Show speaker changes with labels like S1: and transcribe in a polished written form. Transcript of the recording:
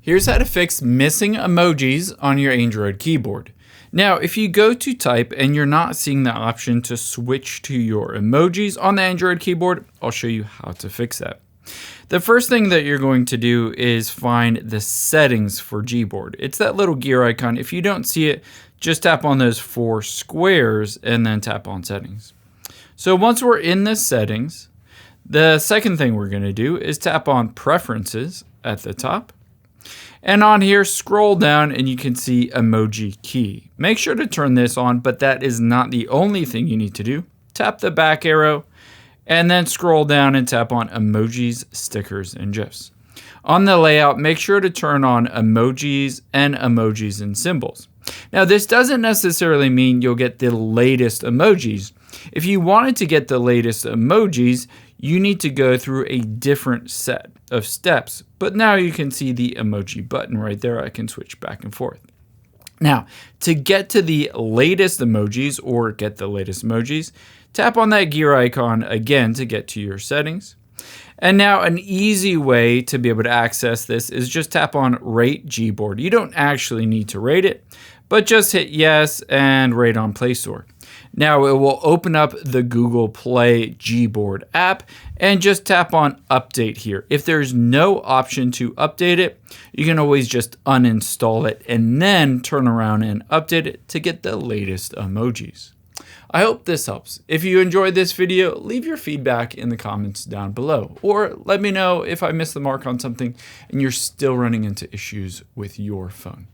S1: Here's how to fix missing emojis on your Android keyboard. Now, if you go to type and you're not seeing the option to switch to your emojis on the Android keyboard, I'll show you how to fix that. The first thing that you're going to do is find the settings for Gboard. It's that little gear icon. If you don't see it, just tap on those 4 squares and then tap on settings. So once we're in the settings, the second thing we're going to do is tap on preferences at the top. And on here, scroll down and you can see emoji key. Make sure to turn this on, but that is not the only thing you need to do. Tap the back arrow and then scroll down and tap on emojis, stickers, and GIFs. On the layout, make sure to turn on emojis and symbols. Now, this doesn't necessarily mean you'll get the latest emojis. If you wanted to get the latest emojis, you need to go through a different set of steps. But now you can see the emoji button right there. I can switch back and forth. Now, to get to the latest emojis or get the latest emojis, tap on that gear icon again to get to your settings. And now an easy way to be able to access this is just tap on Rate Gboard. You don't actually need to rate it, but just hit yes and rate on Play Store. Now it will open up the Google Play Gboard app and just tap on Update here. If there's no option to update it, you can always just uninstall it and then turn around and update it to get the latest emojis. I hope this helps. If you enjoyed this video, leave your feedback in the comments down below, or let me know if I missed the mark on something and you're still running into issues with your phone.